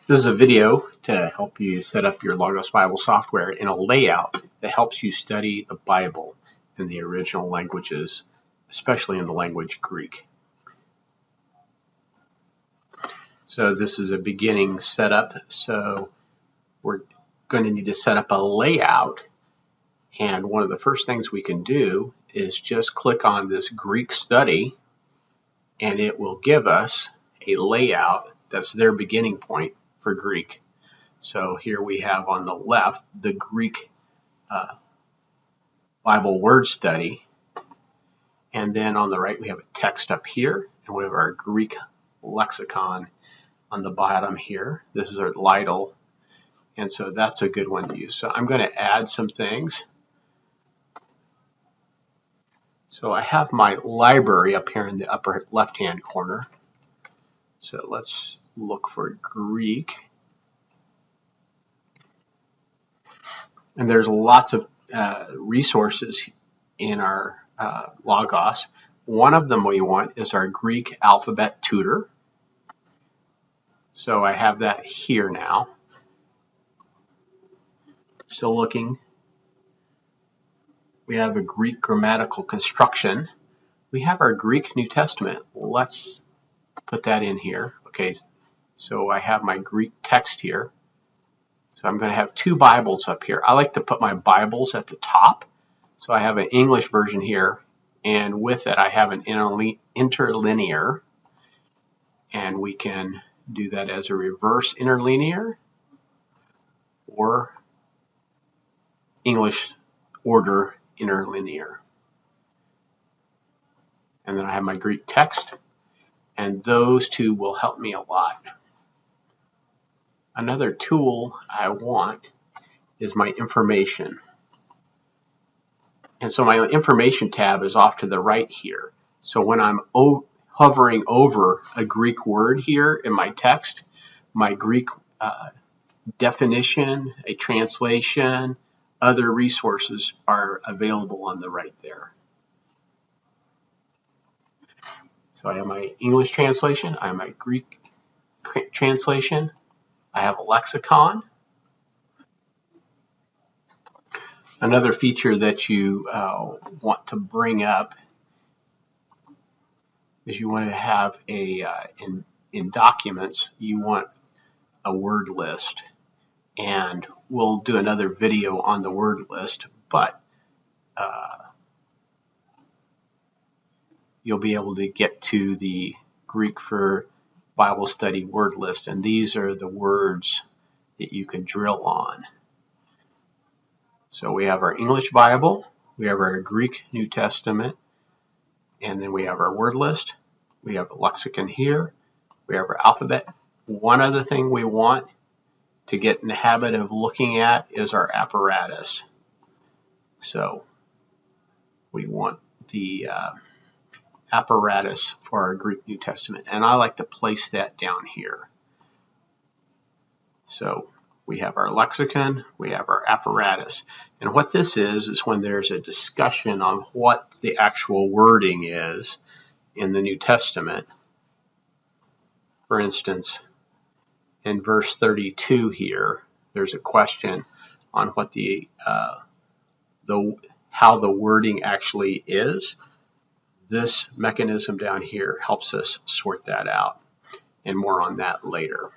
This is a video to help you set up your Logos Bible software in a layout that helps you study the Bible in the original languages, especially in the language Greek. So this is a beginning setup. So we're going to need to set up a layout. And one of the first things we can do is just click on this Greek study, and it will give us a layout that's their beginning point for Greek. So here we have on the left the Greek Bible word study, and then on the right we have a text up here, and we have our Greek lexicon on the bottom here. This is our Lidl, and so that's a good one to use. So I'm going to add some things. So I have my library up here in the upper left-hand corner. So let's look for Greek. And there's lots of resources in our Logos. One of them we want is our Greek alphabet tutor. So I have that here now. Still looking. We have a Greek grammatical construction. We have our Greek New Testament. Let's put that in here. Okay, so I have my Greek text here. So I'm going to have two Bibles up here. I like to put my Bibles at the top. So I have an English version here, and with it I have an interlinear, and we can do that as a reverse interlinear or English order interlinear. And then I have my Greek text, and those two will help me a lot. Another tool I want is my information. And so my information tab is off to the right here. So when I'm hovering over a Greek word here in my text, my Greek definition, a translation, other resources are available on the right there. So I have my English translation, I have my Greek translation, I have a lexicon. Another feature that you want to bring up is you want to have in documents, you want a word list. And we'll do another video on the word list, but you'll be able to get to the Greek for Bible study word list, and these are the words that you can drill on. So we have our English Bible, we have our Greek New Testament, and then we have our word list. We have a lexicon here, we have our alphabet. One other thing we want to get in the habit of looking at is our apparatus. So we want the apparatus for our Greek New Testament, and I like to place that down here. So we have our lexicon, we have our apparatus, and what this is when there's a discussion on what the actual wording is in the New Testament. For instance, in verse 32 here, there's a question on what how the wording actually is. This mechanism down here helps us sort that out, and more on that later.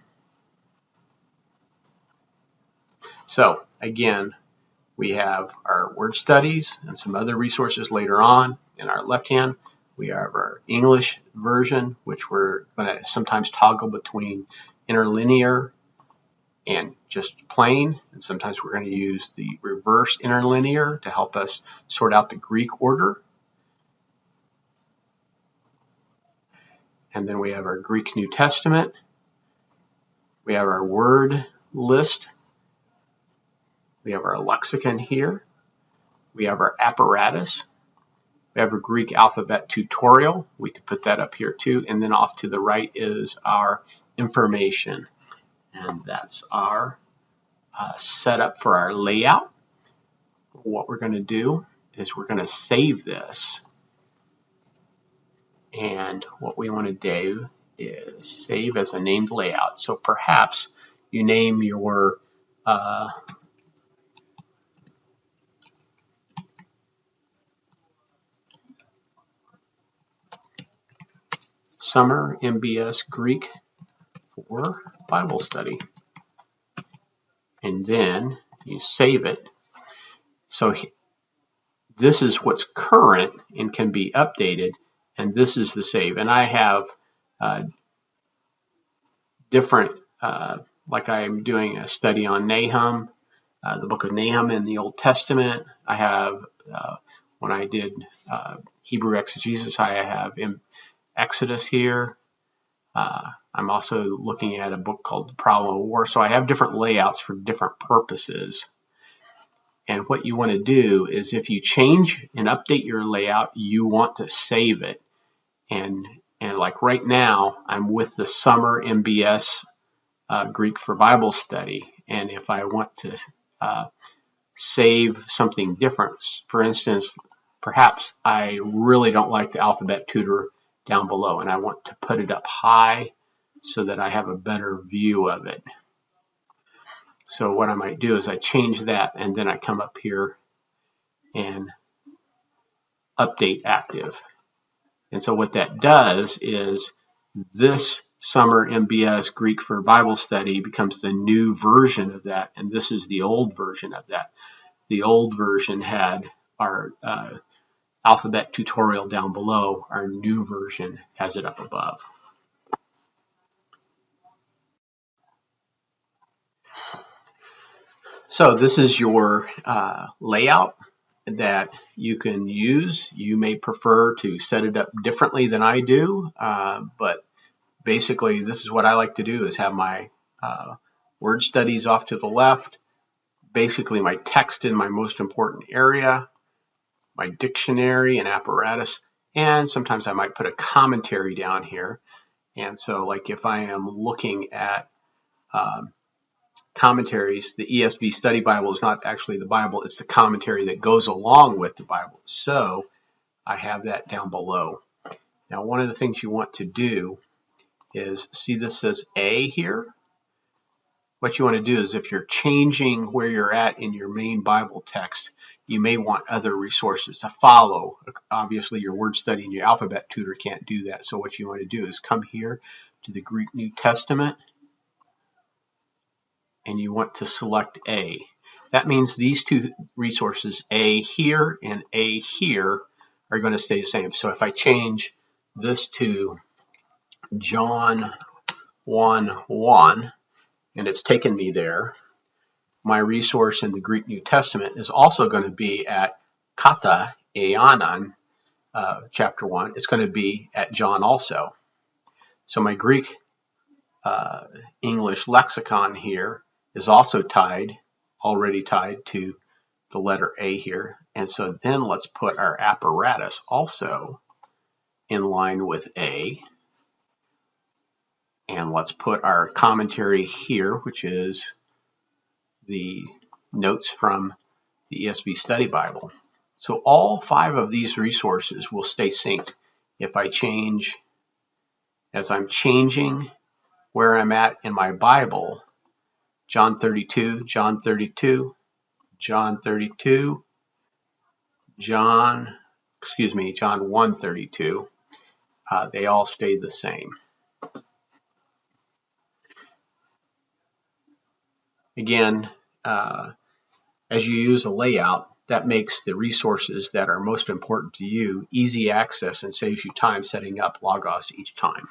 So again, we have our word studies and some other resources later on. In our left hand, we have our English version, which we're going to sometimes toggle between interlinear and just plain, and sometimes we're going to use the reverse interlinear to help us sort out the Greek order. And then we have our Greek New Testament. We have our word list. We have our lexicon here. We have our apparatus. We have a Greek alphabet tutorial. We could put that up here too. And then off to the right is our information. And that's our setup for our layout. What we're going to do is we're going to save this. And what we want to do is save as a named layout. So perhaps you name your Summer MBS Greek for Bible Study, and then you save it. So this is what's current and can be updated, and this is the save. And I have different, like I'm doing a study on Nahum, the book of Nahum in the Old Testament. I have, when I did Hebrew exegesis, I have in Exodus here. I'm also looking at a book called The Problem of War. So I have different layouts for different purposes. And what you want to do is if you change and update your layout, you want to save it. And like right now, I'm with the Summer MBS Greek for Bible Study. And if I want to save something different, for instance, perhaps I really don't like the alphabet tutor down below, and I want to put it up high so that I have a better view of it. So what I might do is I change that, and then I come up here and update active. And so what that does is this Summer MBS Greek for Bible Study becomes the new version of that, and this is the old version of that. The old version had our alphabet tutorial down below. Our new version has it up above. So this is your layout that you can use. You may prefer to set it up differently than I do, but basically this is what I like to do, is have my word studies off to the left, basically my text in my most important area, my dictionary and apparatus, and sometimes I might put a commentary down here. And so like if I am looking at commentaries, the ESV Study Bible is not actually the Bible, it's the commentary that goes along with the Bible. So I have that down below. Now one of the things you want to do is, see this says A here? What you want to do is, if you're changing where you're at in your main Bible text, you may want other resources to follow. Obviously your word study and your alphabet tutor can't do that. So what you want to do is come here to the Greek New Testament, and you want to select A. That means these two resources, A here and A here, are going to stay the same. So if I change this to John 1:1, and it's taken me there, my resource in the Greek New Testament is also going to be at kata eanan, chapter 1. It's going to be at John also. So my Greek English lexicon here is also already tied to the letter A here. And so then let's put our apparatus also in line with A. And let's put our commentary here, which is the notes from the ESV Study Bible. So all 5 of these resources will stay synced. If I change, as I'm changing where I'm at in my Bible, John 32, John 32, John 32, John 1:32, they all stay the same. Again, as you use a layout, that makes the resources that are most important to you easy access and saves you time setting up logos each time.